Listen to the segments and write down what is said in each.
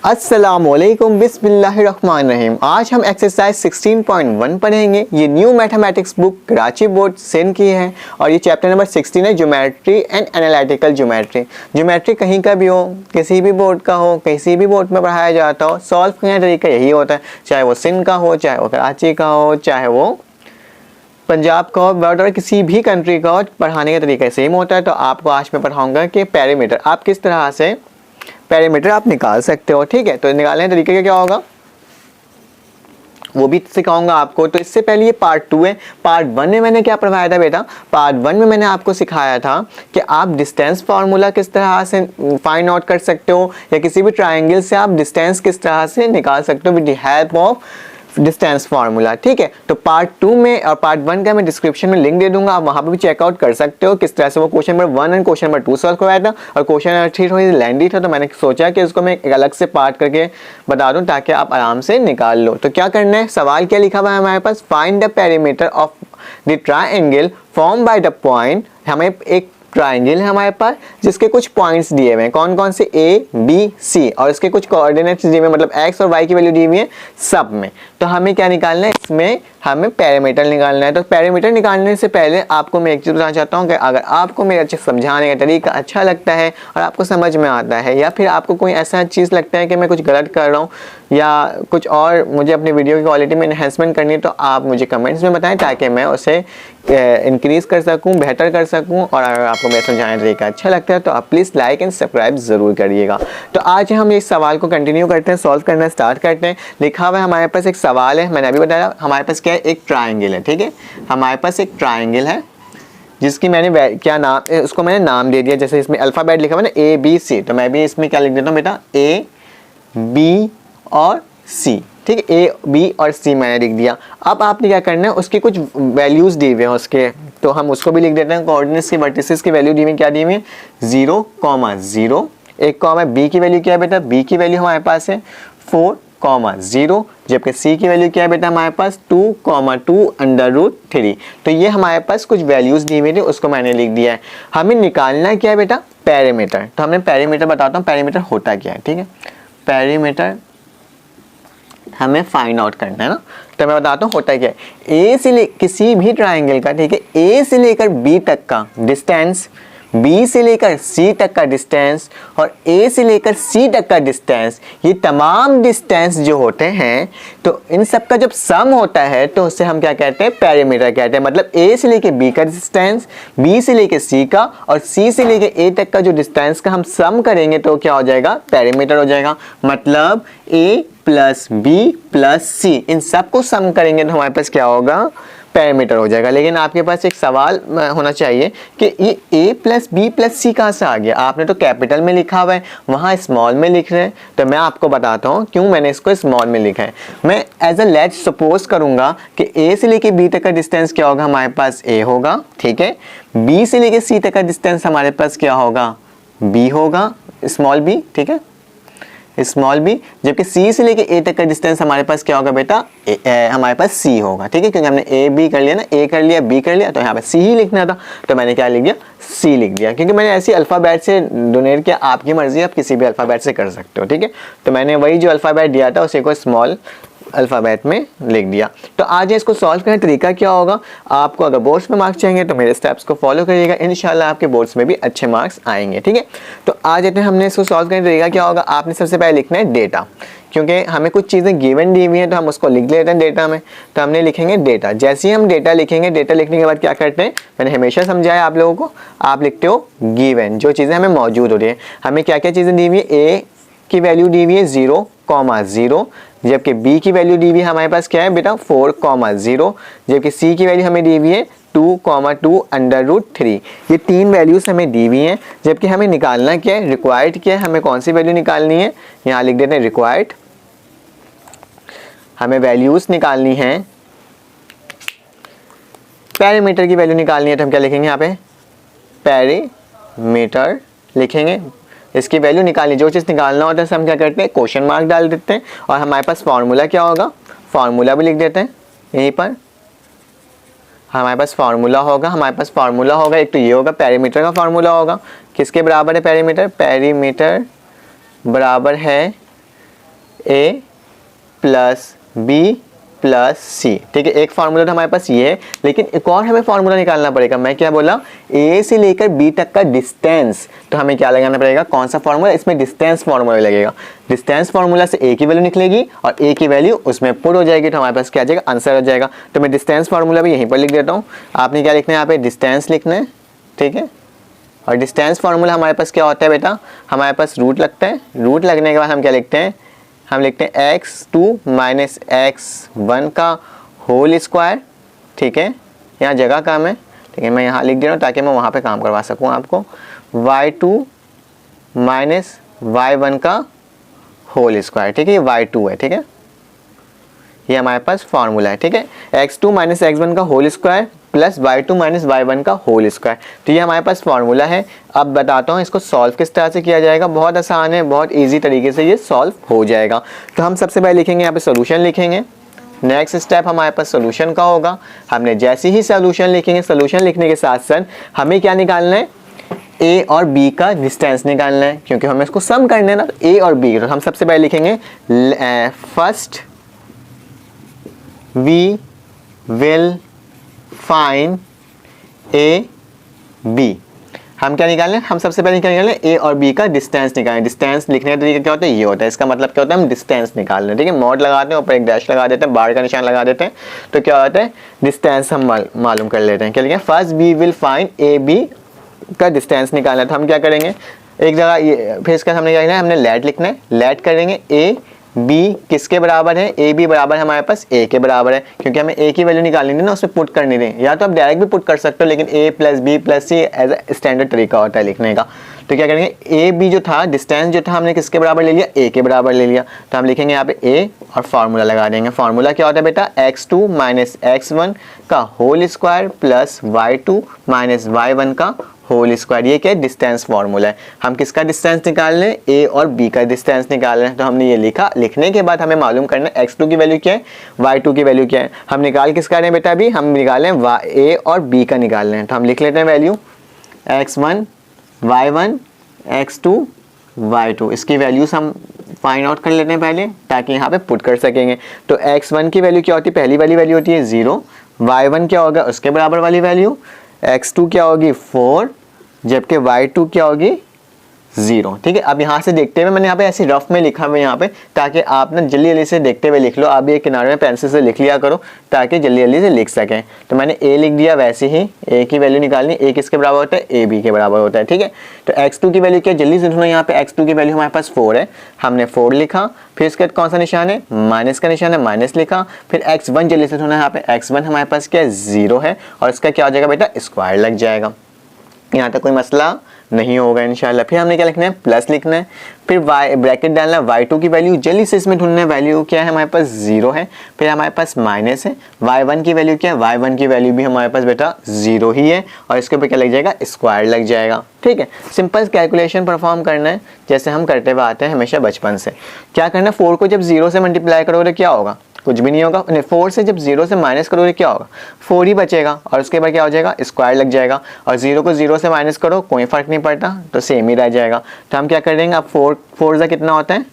अस्सलामुअलैकुम बिस्मिल्लाहिर्रहमानिर्रहीम। आज हम एक्सरसाइज 16.1 पढ़ेंगे। ये new mathematics book Karachi board send की है और ये चैप्टर नंबर 16 है, geometry and analytical geometry. Geometry कहीं का भी हो, किसी भी बोर्ड का हो, किसी भी बोर्ड में पढ़ाया जाता हो, सॉल्व करने का तरीका यही होता है, चाहे वो सिंध का हो, चाहे वो कराची का हो, चाहे वो पंजाब का हो, बॉर्डर किसी भी कंट्री का हो, पढ़ाने का तरीका सेम होता है। तो आपको आज मैं पढ़ाऊँगा कि पैरामीटर आप किस तरह से पैरामीटर आप निकाल सकते हो। ठीक है, तो निकालने का तरीका क्या होगा वो भी सिखाऊंगा आपको। तो इससे पहले ये पार्ट 2 है। पार्ट 1 में मैंने क्या पढ़ाया था बेटा? पार्ट 1 में मैंने आपको सिखाया था कि आप डिस्टेंस फार्मूला किस तरह से फाइंड आउट कर सकते हो, या किसी भी ट्राइंगल से आप डिस्टेंस किस तरह से निकाल सकते हो with the help of distance formula. ठीक है, तो पार्ट 2 में और पार्ट 1 का मैं डिस्क्रिप्शन में लिंक दे दूंगा, आप वहां पे भी चेकआउट कर सकते हो किस तरह से वो question number 1 and question number 2 solve करवाया था। और क्वेश्चन नंबर 3 थोड़ी लेंदी था, तो मैंने सोचा कि उसको मैं एक अलग से पार्ट करके बता दूं ताकि आप आराम से निकाल लो। तो क्या करना है, सवाल क्या लिखा हुआ है हमारे पास, find the perimeter of the triangle form by the point. हमें एक ट्राइंगल है हमारे पास जिसके कुछ पॉइंट्स दिए हुए हैं, कौन कौन से, ए बी सी, और इसके कुछ कोऑर्डिनेट्स दिए हुए हैं, मतलब एक्स और वाई की वैल्यू दी हुई है सब में। तो हमें क्या निकालना है, इसमें हमें पैरामीटर निकालना है। तो पैरामीटर निकालने से पहले आपको मैं एक चीज़ बताना चाहता हूँ कि अगर आपको मेरे अच्छे समझाने का तरीका अच्छा लगता है और आपको समझ में आता है, या फिर आपको कोई ऐसा चीज़ लगता है कि मैं कुछ गलत कर रहा हूँ या कुछ और मुझे अपनी वीडियो की क्वालिटी में इन्हेंसमेंट करनी है, तो आप मुझे कमेंट्स में बताएं ताकि मैं उसे इंक्रीज़ कर सकूं, बेहतर कर सकूं। और अगर आपको मेरा समझाने का तरीका अच्छा लगता है तो आप प्लीज़ लाइक एंड सब्सक्राइब ज़रूर करिएगा। तो आज हम इस सवाल को कंटिन्यू करते हैं, सॉल्व करना स्टार्ट करते हैं। लिखा हुआ है हमारे पास एक सवाल है, मैंने अभी बताया हमारे पास क्या है, एक ट्राइंगल है। ठीक है, हमारे पास एक ट्राइंगल है जिसकी मैंने क्या नाम, उसको मैंने नाम दे दिया, जैसे इसमें अल्फ़ाबेट लिखा हुआ है ना, ए बी सी, तो मैं भी इसमें क्या लिख देता हूँ बेटा, ए बी और सी। ठीक है, ए बी और सी मैंने लिख दिया। अब आपने क्या करना है, उसकी कुछ वैल्यूज़ दी हुई हैं उसके, तो हम उसको भी लिख देते हैं। कोऑर्डिनेट्स की वर्टिसेस की वैल्यू दी हुई, क्या दी हुई है, 0,0। एक कॉमा बी की वैल्यू क्या है बेटा, बी की वैल्यू हमारे पास है 4,0, जबकि सी की वैल्यू क्या है बेटा हमारे पास 2,2√3। तो ये हमारे पास कुछ वैल्यूज़ दी हुई थी, उसको मैंने लिख दिया है। हमें निकालना क्या है बेटा, पैरामीटर। तो हमने पैरामीटर बताता हूँ, पैरामीटर होता क्या है। ठीक है, पैरामीटर हमें फाइंड आउट करना है ना, तो मैं बताता हूँ होता क्या है। ए से किसी भी ट्राइंगल का, ठीक है, ए से लेकर बी तक का डिस्टेंस, बी से लेकर सी तक का डिस्टेंस और ए से लेकर सी तक का डिस्टेंस, ये तमाम डिस्टेंस जो होते हैं, तो इन सब का जब सम होता है तो उससे हम क्या कहते हैं, पैरामीटर कहते हैं। मतलब ए से लेकर बी का डिस्टेंस, बी से लेकर सी का और सी से लेकर ए तक का जो डिस्टेंस का हम सम करेंगे तो क्या हो जाएगा, पैरामीटर हो जाएगा। मतलब ए प्लस बी प्लस सी, इन सब को सम करेंगे तो हमारे पास क्या होगा, पैरामीटर हो जाएगा। लेकिन आपके पास एक सवाल होना चाहिए कि ये a प्लस बी प्लस सी कहाँ से आ गया, आपने तो कैपिटल में लिखा हुआ है, वहाँ स्मॉल में लिख रहे हैं। तो मैं आपको बताता हूँ क्यों मैंने इसको स्मॉल में लिखा है। मैं एज अ लेट्स सपोज करूँगा कि a से लेके b तक का डिस्टेंस क्या होगा, हमारे पास a होगा। ठीक है, b से लेके c तक का डिस्टेंस हमारे पास क्या होगा, b होगा, स्मॉल b। ठीक है, स्मॉल बी, जबकि सी से लेके ए तक का डिस्टेंस हमारे पास क्या होगा बेटा, हमारे पास सी होगा। ठीक है, क्योंकि हमने ए बी कर लिया ना, ए कर लिया बी कर लिया, तो यहाँ पे सी ही लिखना था, तो मैंने क्या लिख दिया, सी लिख दिया। क्योंकि मैंने ऐसी अल्फ़ाबेट से डोनेट किया, आपकी मर्जी, आप किसी भी अल्फ़ाबेट से कर सकते हो। ठीक है, तो मैंने वही जो अल्फ़ाबेट दिया था उसी को स्मॉल अल्फ़ाबेट में लिख दिया। तो आज इसको सॉल्व करने का तरीका क्या होगा, आपको अगर बोर्ड्स में मार्क्स चाहिए तो मेरे स्टेप्स को फॉलो करिएगा, इंशाल्लाह आपके बोर्ड्स में भी अच्छे मार्क्स आएंगे। ठीक है, तो आज कहते हैं हमने इसको सॉल्व करने का तरीका क्या होगा, आपने सबसे पहले लिखना है डेटा, क्योंकि हमें कुछ चीज़ें गिवन दी हुई हैं तो हम उसको लिख लेते हैं डेटा में। तो हमने लिखेंगे डेटा, जैसे ही हम डेटा लिखेंगे, डेटा लिखने के बाद क्या करते हैं, मैंने हमेशा समझाया आप लोगों को, आप लिखते हो गिवन, जो चीज़ें हमें मौजूद हो रही है। हमें क्या क्या चीज़ें दी हुई है, ए की वैल्यू दी हुई है 0,0, जबकि b की वैल्यू दी हुई है हमारे पास क्या है बेटा 4,0, जबकि c की वैल्यू हमें दी हुई है 2,2√3। ये तीन वैल्यूज हमें दी हुई हैं, जबकि हमें निकालना क्या है, रिक्वायर्ड क्या है, हमें कौन सी वैल्यू निकालनी है, यहाँ लिख देते हैं रिक्वायर्ड। हमें वैल्यूज निकालनी है, पैरामीटर की वैल्यू निकालनी है, तो हम क्या लिखेंगे यहाँ पे, पैरामीटर लिखेंगे। इसकी वैल्यू निकालनी, जो चीज़ निकालना होता है हम क्या करते हैं, क्वेश्चन मार्क डाल देते हैं। और हमारे पास फार्मूला क्या होगा, फार्मूला भी लिख देते हैं यहीं पर। हमारे पास फार्मूला होगा, एक तो ये होगा, पैरामीटर का फार्मूला होगा, किसके बराबर है पैरामीटर, पैरामीटर बराबर है ए प्लस बी प्लस सी, ठीक है। एक फार्मूला तो हमारे पास ये है, लेकिन एक और हमें फार्मूला निकालना पड़ेगा। मैं क्या बोला, ए से लेकर बी तक का डिस्टेंस, तो हमें क्या लगाना पड़ेगा, कौन सा फार्मूला, इसमें डिस्टेंस फार्मूला लगेगा। डिस्टेंस फार्मूला से ए की वैल्यू निकलेगी और ए की वैल्यू उसमें पुट हो जाएगी, तो हमारे पास क्या आ जाएगा, आंसर हो जाएगा। तो मैं डिस्टेंस फार्मूला भी यहीं पर लिख देता हूँ। आपने क्या लिखना है, यहाँ पे डिस्टेंस लिखना है, ठीक है। और डिस्टेंस फार्मूला हमारे पास क्या होता है बेटा, हमारे पास रूट लगता है। रूट लगने के बाद हम क्या लिखते हैं, हम लिखते हैं x2 माइनस x1 का होल स्क्वायर, ठीक है। यहाँ जगह कम है, लेकिन मैं यहाँ लिख दे रहा हूँ ताकि मैं वहाँ पे काम करवा सकूँ आपको। y2 माइनस y1 का होल स्क्वायर, ठीक है। ये y2 है, ठीक है। ये हमारे पास फार्मूला है, ठीक है। x2 माइनस x1 का whole square plus y2 minus y1 का होल स्क्वायर, तो ये हमारे पास फार्मूला है। अब बताता हूँ इसको सॉल्व किस तरह से किया जाएगा। बहुत आसान है, बहुत इजी तरीके से ये सॉल्व हो जाएगा। तो हम सबसे पहले लिखेंगे यहाँ पे सोल्यूशन लिखेंगे। नेक्स्ट स्टेप हमारे पास सोल्यूशन का होगा। हमने जैसे ही सोल्यूशन लिखेंगे, सोल्यूशन लिखने के साथ साथ हमें क्या निकालना है, ए और बी का डिस्टेंस निकालना है, क्योंकि हमें इसको सम करना है ना, तो ए और बी। तो हम सबसे पहले लिखेंगे first we will find A B. हम क्या निकालें, हम सबसे पहले क्या निकालें, ए और बी का डिस्टेंस निकालें। डिस्टेंस लिखने का तरीका क्या होता है, ये होता है। इसका मतलब क्या होता है, हम डिस्टेंस निकाल रहे हैं, ठीक है। मॉड लगाते हैं, ऊपर एक डैश लगा देते हैं, बार का निशान लगा देते हैं, तो क्या होता है, डिस्टेंस हम मालूम कर लेते हैं। क्या लिखें, first we will find A B का डिस्टेंस निकालना है। तो हम क्या करेंगे, एक जगह ये, फिर इसका हमने क्या लिखना है, हमने लेट लिखना है। लेट करेंगे ए बी किसके बराबर है, ए बी बराबर हमारे पास ए के बराबर है, क्योंकि हमें ए की वैल्यू निकालनी थी ना, उसमें पुट करनी थी। या तो आप डायरेक्ट भी पुट कर सकते हो, लेकिन A plus B plus C as a standard तरीका होता है लिखने का। तो क्या करेंगे, ए बी जो था, डिस्टेंस जो था, हमने किसके बराबर ले लिया, ए के बराबर ले लिया। तो हम लिखेंगे यहाँ पे ए और फार्मूला लगा देंगे। फार्मूला क्या होता है बेटा, x2 माइनस x1 का whole square plus y2 minus y1 का होल स्क्वायर। ये क्या है, डिस्टेंस फार्मूला है। हम किसका डिस्टेंस निकाल रहे हैं, ए और बी का डिस्टेंस निकाल रहे हैं। तो हमने ये लिखा। लिखने के बाद हमें मालूम करना है x2 की वैल्यू क्या है, y2 की वैल्यू क्या है। हम निकाल किसका रहे हैं बेटा, अभी हम निकाल रहे हैं ए और बी का निकाल रहे हैं। तो हम लिख लेते हैं value x1 y1 x2 y2। इसकी वैल्यूज हम फाइंड आउट कर लेते हैं पहले, ताकि यहाँ पे पुट कर सकेंगे। तो x1 की वैल्यू क्या होती है, पहली वाली वैल्यू होती है 0, y1 क्या होगा, उसके बराबर वाली वैल्यू, x2 क्या होगी 4, जबकि y2 क्या होगी 0, ठीक है। अब यहाँ से देखते हुए मैंने यहाँ पे ऐसे रफ में लिखा हुआ यहाँ पे, ताकि आप ना जल्दी जल्दी से देखते हुए लिख लो। आप ये किनारे में पेंसिल से लिख लिया करो, ताकि जल्दी जल्दी से लिख सकें। तो मैंने a लिख दिया, वैसे ही a की वैल्यू निकालनी, a किसके बराबर होता है, a b के बराबर होता है, ठीक है। तो x2 की वैल्यू क्या, जल्दी से ढूंढो। यहाँ पे x2 की वैल्यू हमारे पास 4 है, हमने 4 लिखा। फिर इसके बाद कौन सा निशान है, माइनस का निशान है, माइनस लिखा। फिर x1 जल्दी से ढूंढना, यहाँ पे x1 हमारे पास क्या है, 0 है, और इसका क्या हो जाएगा बेटा, स्क्वायर लग जाएगा। यहाँ तक कोई मसला नहीं होगा इंशाल्लाह। फिर हमने क्या लिखना है, प्लस लिखना है। फिर y ब्रैकेट डालना है, y2 की वैल्यू जल्दी से इसमें ढूंढना है, वैल्यू क्या है हमारे पास 0 है। फिर हमारे पास माइनस है, y1 की वैल्यू क्या है, y1 की वैल्यू भी हमारे पास बेटा 0 ही है, और इसके ऊपर क्या लग जाएगा, स्क्वायर लग जाएगा, ठीक है। सिंपल कैलकुलेशन परफॉर्म करना है, जैसे हम करते हुए आते हैं हमेशा बचपन से। क्या करना है, 4 को जब 0 से मल्टीप्लाई करोगे क्या होगा, कुछ भी नहीं होगा। 4 से जब 0 से माइनस करोगे क्या होगा, 4 ही बचेगा, और उसके बाद क्या हो जाएगा, स्क्वायर लग जाएगा। और 0 को 0 से माइनस करो, कोई फर्क नहीं पड़ता, तो सेम ही रह जाएगा। तो हम क्या कर देंगे, अब 4 से कितना होता है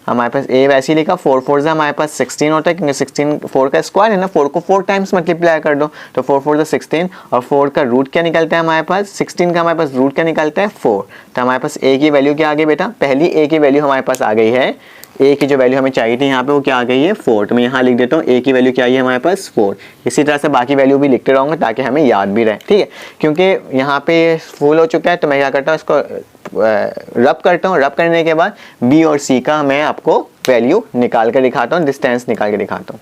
हमारे पास, a वैसे ही लिखा, 4 4 से हमारे पास 16 होता है, क्योंकि 16 4 का स्क्वायर है ना, 4 को 4 टाइम्स मल्टीप्लाई कर दो, तो 4 4 से 16, और 4 का रूट क्या निकलता है हमारे पास, 16 का हमारे पास रूट क्या निकलता है, 4। तो हमारे पास a की वैल्यू क्या आ गई बेटा, पहली a की वैल्यू हमारे पास आ गई है, a की जो वैल्यू हमें चाहिए थी यहाँ पे वो क्या आ गई है, 4। तो मैं यहाँ लिख देता हूँ a की वैल्यू क्या आई है हमारे पास 4। इसी तरह से बाकी वैल्यू भी लिखते रहूँगा, ताकि हमें याद भी रहे, ठीक है। क्योंकि यहाँ पे फुल हो चुका है, तो मैं क्या करता हूँ, इसको रब करता हूँ। रब करने के बाद b और c का मैं आपको वैल्यू निकाल कर दिखाता हूँ, डिस्टेंस निकाल के दिखाता हूँ।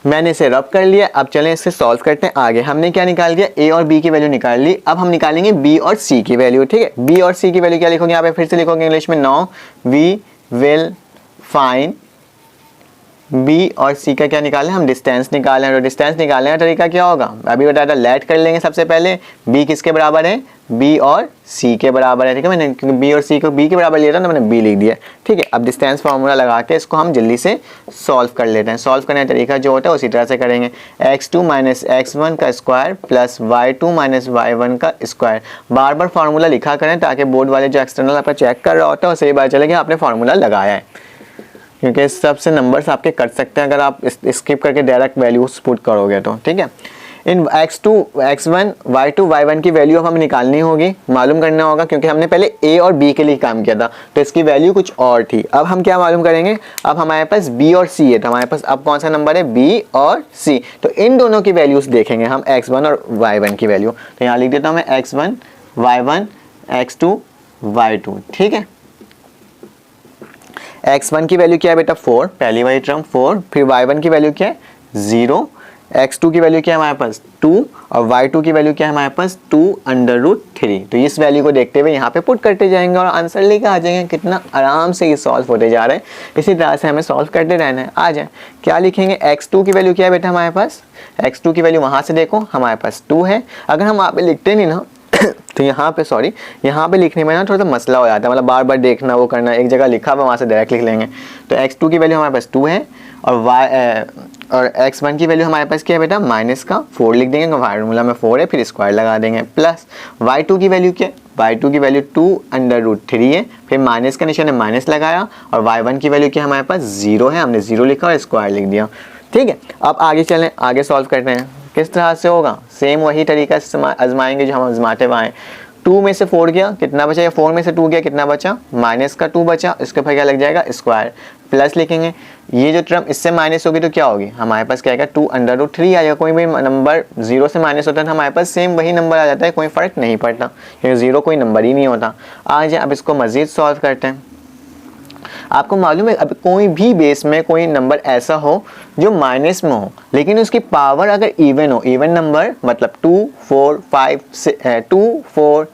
मैंने इसे रब कर लिया। अब चलें इसे सॉल्व करते हैं आगे। हमने क्या निकाल दिया, a और b की वैल्यू निकाल ली। अब हम निकालेंगे b और c की वैल्यू, ठीक है। b और c की वैल्यू क्या लिखोगे, यहाँ पे फिर से लिखोगे इंग्लिश में, now we will find B और सी का क्या निकालना है, हम डिस्टेंस निकालें। तो डिस्टेंस निकालने का तरीका क्या होगा, अभी बताया था, लेट कर लेंगे सबसे पहले। बी किसके बराबर है, बी और सी के बराबर है, ठीक है। मैंने क्योंकि बी और सी को बी के बराबर लिया था तो मैंने बी लिख दिया, ठीक है। अब डिस्टेंस फार्मूला लगा के इसको हम जल्दी से सॉल्व कर लेते हैं। सॉल्व करने का तरीका जो होता है उसी तरह से करेंगे। x2 माइनस x1 का square plus y2 minus y1 का स्क्वायर। बार बार फार्मूला लिखा करें ताकि बोर्ड वाले जो एक्सटर्नल आपका चेक कर रहा होता है उसे बात चले कि आपने फार्मूला लगाया है, क्योंकि इस सबसे नंबर्स आपके कट सकते हैं अगर आप स्किप करके डायरेक्ट वैल्यूज पुट करोगे तो, ठीक है। इन x2 x1 y2 y1 की वैल्यू हमें निकालनी होगी, मालूम करना होगा, क्योंकि हमने पहले a और b के लिए काम किया था तो इसकी वैल्यू कुछ और थी। अब हम क्या मालूम करेंगे, अब हमारे पास b और c है, तो हमारे पास अब कौन सा नंबर है, b और c। तो इन दोनों की वैल्यूज देखेंगे हम, x1 और y1 की वैल्यू। तो यहाँ लिख देता हूँ मैं x1 y1 x2 y2, ठीक है। x1 की वैल्यू क्या है बेटा 4, पहली वाली टर्म 4, फिर y1 की वैल्यू क्या है 0, x2 की वैल्यू क्या है हमारे पास 2 और y2 की वैल्यू क्या है हमारे पास 2√3। तो इस वैल्यू को देखते हुए यहाँ पे पुट करते जाएंगे और आंसर लेकर आ जाएंगे। कितना आराम से ये सॉल्व होते जा रहे हैं, इसी तरह से हमें सॉल्व करते रहना है। आ जाए, क्या लिखेंगे, x2 की वैल्यू क्या है बेटा हमारे पास, x2 की वैल्यू वहाँ से देखो हमारे पास 2 है। अगर हम वहाँ पे लिखते नहीं ना तो यहाँ पे सॉरी, यहाँ पे लिखने में ना थोड़ा सा मसला हो जाता है, मतलब बार बार देखना वो करना, एक जगह लिखा हुआ वहाँ से डायरेक्ट लिख लेंगे। तो x2 की वैल्यू हमारे पास 2 है और x1 की वैल्यू हमारे पास क्या है बेटा माइनस का 4 लिख देंगे, फार्मूला में 4 है, फिर स्क्वायर लगा देंगे, प्लस y2 की वैल्यू क्या है, y2 की वैल्यू 2√3 है, फिर माइनस का निशान है माइनस लगाया, और y1 की वैल्यू क्या है हमारे पास 0 है, हमने 0 लिखा और स्क्वायर लिख दिया, ठीक है। अब आगे चलें, आगे सॉल्व करते हैं। किस तरह से होगा, सेम वही तरीका आजमाएंगे जो हम आजमाते हुए आए। 2 में से 4 गया कितना बचा, या 4 में से 2 गया कितना बचा, माइनस का 2 बचा, इसके ऊपर क्या लग जाएगा स्क्वायर, प्लस लिखेंगे। ये जो टर्म इससे माइनस होगी तो क्या होगी, हमारे पास क्या आएगा 2√3 आएगा। कोई भी नंबर 0 से माइनस होता है तो हमारे पास सेम वही नंबर आ जाता है, कोई फ़र्क नहीं पड़ता, क्योंकि 0 कोई नंबर ही नहीं होता। आ जाए अब इसको मज़ीद सॉल्व करते हैं। आपको मालूम है अब कोई भी बेस में कोई नंबर ऐसा हो जो माइनस में हो लेकिन उसकी पावर अगर इवन हो, इवन नंबर मतलब 2 4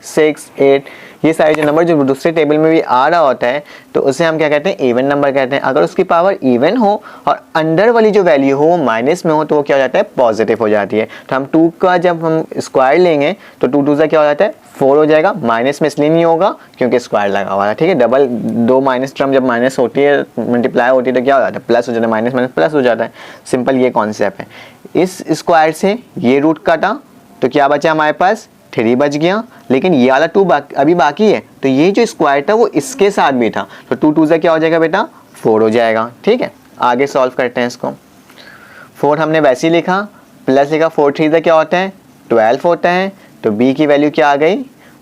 6 8, ये सारे जो नंबर जो दूसरे टेबल में भी आ रहा होता है तो उसे हम क्या कहते हैं, इवन नंबर कहते हैं। अगर उसकी पावर इवन हो और अंदर वाली जो वैल्यू हो वो माइनस में हो तो वो क्या हो जाता है, पॉजिटिव हो जाती है। तो हम 2 का जब हम स्क्वायर लेंगे तो 2 2 से क्या हो जाता है 4 हो जाएगा, माइनस में इसलिए नहीं होगा क्योंकि स्क्वायर लगा हुआ है, ठीक है। डबल दो माइनस टर्म जब माइनस होती है मल्टीप्लाई होती है तो क्या हो जाता है, प्लस हो जाता है, माइनस माइनस प्लस हो जाता है, सिंपल ये कॉन्सेप्ट है। इस स्क्वायर से ये रूट काटा तो क्या बचा हमारे पास 3 बच गया, लेकिन ये वाला 2 अभी बाकी है, तो ये जो स्क्वायर था वो इसके साथ भी था, तो 2 2 से क्या हो जाएगा बेटा 4 हो जाएगा, ठीक है। आगे सॉल्व करते हैं इसको। 4 हमने वैसे ही लिखा, प्लस लिखा, 4 3 से क्या होता है 12 होता है, तो b की वैल्यू क्या आ गई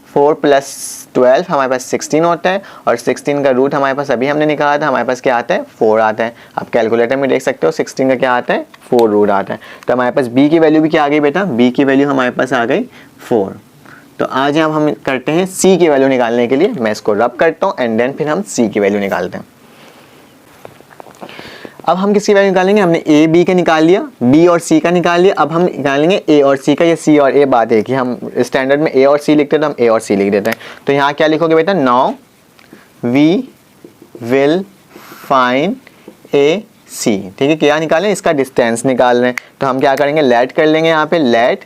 4 + 12 हमारे पास 16 होता है, और 16 का रूट हमारे पास अभी हमने निकाला था, हमारे पास क्या आता है 4 आता है। आप कैलकुलेटर में देख सकते हो 16 का क्या आता है 4 रूट आता है। तो हमारे पास b की वैल्यू भी क्या आ गई बेटा, b की वैल्यू हमारे पास आ गई 4। तो आज हम करते हैं c की वैल्यू निकालने के लिए, मैं इसको रब करता हूँ एंड देन फिर हम c की वैल्यू निकालते हैं। अब हम किसकी वैल्यू निकालेंगे, हमने a b का निकाल लिया, b और c का निकाल लिया, अब हम निकालेंगे a और c का। ये c और a बात है कि हम स्टैंडर्ड में a और c लिखते हैं तो हम a और c लिख देते हैं। तो यहाँ क्या लिखोगे बेटा, now we will find a c, ठीक है। क्या निकालें, इसका डिस्टेंस निकाल रहे हैं, तो हम क्या करेंगे लेट कर लेंगे, यहाँ पे लेट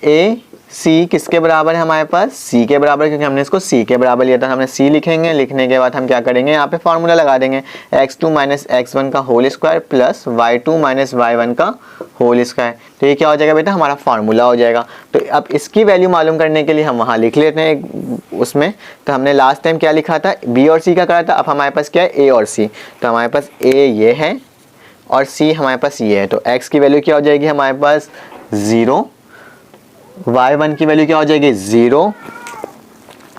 a c किसके बराबर है हमारे पास, c के बराबर, क्योंकि हमने इसको c के बराबर लिया था, हमने c लिखेंगे। लिखने के बाद हम क्या करेंगे, यहाँ पे फार्मूला लगा देंगे, x2 माइनस x1 का whole square plus y2 minus y1 का होल स्क्वायर। तो ये क्या हो जाएगा बेटा, हमारा फार्मूला हो जाएगा। तो अब इसकी वैल्यू मालूम करने के लिए हम वहाँ लिख लेते हैं उसमें। तो हमने लास्ट टाइम क्या लिखा था, b और c का करा था, अब हमारे पास क्या है a और c। तो हमारे पास a ये है और c हमारे पास ये है, तो x की वैल्यू क्या हो जाएगी हमारे पास 0, y1 की वैल्यू क्या हो जाएगी 0,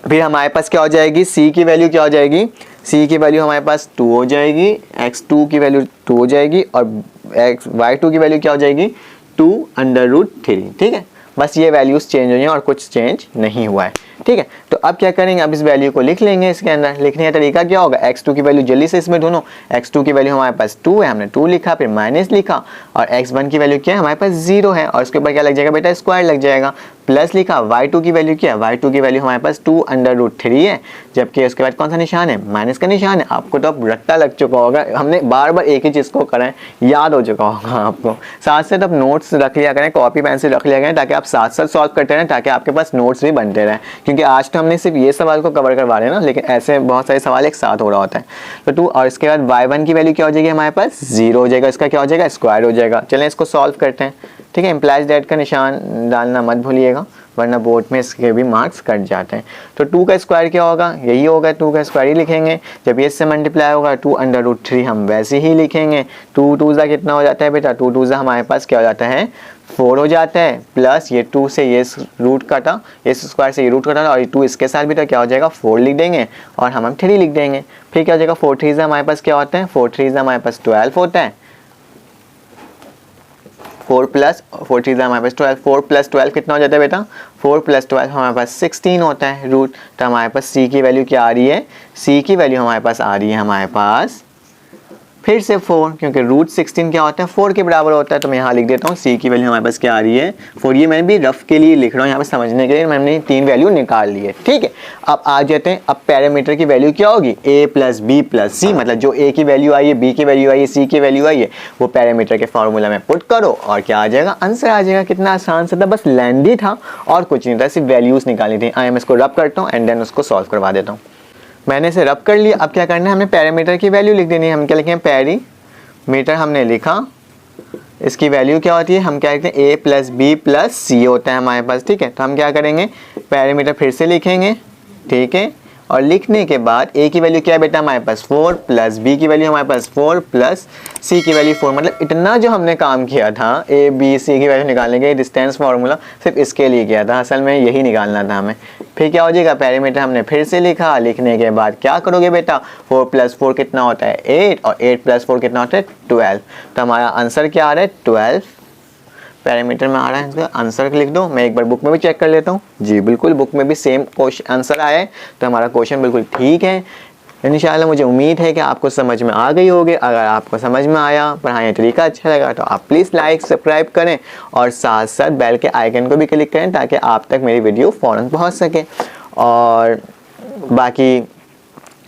फिर हमारे पास क्या हो जाएगी c की वैल्यू क्या हो जाएगी, c की वैल्यू हमारे पास 2 हो जाएगी, x2 की वैल्यू 2 हो जाएगी और y2 की वैल्यू क्या हो जाएगी 2√3, ठीक है। बस ये वैल्यूज चेंज हुई हैं और कुछ चेंज नहीं हुआ है, ठीक है। तो अब क्या करेंगे, अब इस वैल्यू को लिख लेंगे। इसके अंदर लिखने का तरीका क्या होगा, x2 की वैल्यू जल्दी से इसमें ढूंढो। x2 की वैल्यू हमारे पास 2 है, हमने 2 लिखा, फिर माइनस लिखा, और x1 की वैल्यू क्या है हमारे पास 0 है, और उसके ऊपर क्या लग जाएगा बेटा स्क्वायर लग जाएगा, प्लस लिखा, y2 की वैल्यू क्या है, y2 की वैल्यू हमारे पास 2√3 है, जबकि उसके बाद कौन सा निशान है, माइनस का निशान है। आपको तो अब रट्टा लग चुका होगा, हमने बार बार एक ही चीज़ को करें, याद हो चुका होगा आपको। साथ साथ अब नोट्स रख लिया करें, कॉपी पेंसिल रख लिया करें, ताकि आप साथ साथ सॉल्व करते रहें, ताकि आपके पास नोट्स भी बनते रहें। क्योंकि आज तो हमने सिर्फ ये सवाल को कवर करवा रहे हैं ना, लेकिन ऐसे बहुत सारे सवाल एक साथ हो रहा होता है। तो 2 और इसके बाद y1 की वैल्यू क्या हो जाएगी हमारे पास, 0 हो जाएगा, इसका क्या हो जाएगा, स्क्वायर हो जाएगा। चलें इसको सॉल्व करते हैं, ठीक है। इम्प्लाइज दैट का निशान डालना मत भूलिएगा, वरना बोर्ड में इसके भी मार्क्स कट जाते हैं। तो 2 का स्क्वायर क्या होगा, यही होगा, 2 का स्क्वायर ही लिखेंगे। जब ये इससे मल्टीप्लाई होगा 2√3 हम वैसे ही लिखेंगे। 2 2 ज़ा कितना हो जाता है बेटा, 2 2 ज़ा हमारे पास क्या हो जाता है, 4 हो जाता है, प्लस ये 2 से ये रूट काटा, इस स्क्वायर से ये रूट काटा, और ये 2 इसके साथ भी तो क्या हो जाएगा, 4 लिख देंगे, और हम 3 लिख देंगे। फिर क्या हो जाएगा, 4 3 हमारे पास क्या होता है, 4 3 हमारे पास 12 होता है। 4 3 हमारे पास 12, 4 + 12 कितना हो जाता है बेटा, 4 + 12 हमारे पास 16 होता है रूट। तो हमारे पास सी की वैल्यू क्या आ रही है, सी की वैल्यू हमारे पास आ रही है हमारे पास फिर से 4, क्योंकि रूट 16 क्या होता है, 4 के बराबर होता है। तो मैं यहाँ लिख देता हूँ सी की वैल्यू हमारे पास क्या आ रही है, 4। ये मैं भी रफ के लिए लिख रहा हूँ, यहाँ पे समझने के लिए मैंने 3 वैल्यू निकाल ली है, ठीक है। अब आ जाते हैं, अब पैरामीटर की वैल्यू क्या होगी, a + b + c, मतलब जो a की वैल्यू आई है, b की वैल्यू आई है, c की वैल्यू आई है, वो पैरामीटर के फॉर्मूला में पुट करो और क्या आ जाएगा, आंसर आ जाएगा। कितना आसान सा था, बस लेंदी था और कुछ नहीं था, सिर्फ वैल्यूज़ निकालनी थी। आई एम इसको रब करता हूँ एंड देन उसको सॉल्व करवा देता हूँ। मैंने इसे रब कर लिया। अब क्या करना है, हमें पैरामीटर की वैल्यू लिख देनी है। हम क्या लिखें, पैरीमीटर हमने लिखा, इसकी वैल्यू क्या होती है, हम क्या लिखते हैं, a + b + c होता है हमारे पास, ठीक है। तो हम क्या करेंगे, पैरामीटर फिर से लिखेंगे, ठीक है। और लिखने के बाद a की वैल्यू क्या है बेटा हमारे पास 4, प्लस b की वैल्यू हमारे पास 4, प्लस c की वैल्यू 4। मतलब इतना जो हमने काम किया था a b c की वैल्यू निकालने के, डिस्टेंस फार्मूला सिर्फ इसके लिए किया था, असल में यही निकालना था हमें। फिर क्या हो जाएगा, पैरामीटर हमने फिर से लिखा, लिखने के बाद क्या करोगे बेटा, 4 + 4 कितना होता है 8, और 8 + 4 कितना होता है 12। तो हमारा आंसर क्या आ रहा है 12, पैरामीटर में आ रहा है। इसका आंसर लिख दो। मैं एक बार बुक में भी चेक कर लेता हूँ, जी बिल्कुल बुक में भी सेम क्वेश्चन आंसर आया है, तो हमारा क्वेश्चन बिल्कुल ठीक है। इंशाल्लाह मुझे उम्मीद है कि आपको समझ में आ गई होगी। अगर आपको समझ में आया, पढ़ाई का तरीका अच्छा लगा, तो आप प्लीज़ लाइक सब्सक्राइब करें और साथ साथ बेल के आइकन को भी क्लिक करें, ताकि आप तक मेरी वीडियो फ़ौरन पहुँच सके। और बाकी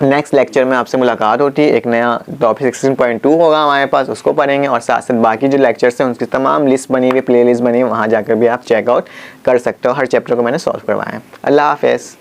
नेक्स्ट लेक्चर में आपसे मुलाकात होती है, एक नया टॉपिक 16.2 होगा हमारे पास, उसको पढ़ेंगे। और साथ साथ बाकी जो लेक्चर्स हैं उनकी तमाम लिस्ट बनी हुई, प्ले लिस्ट बनी हुई, वहाँ जाकर भी आप चेकआउट कर सकते हो। हर चैप्टर को मैंने सॉल्व करवाया है। अल्लाह हाफ़िज़।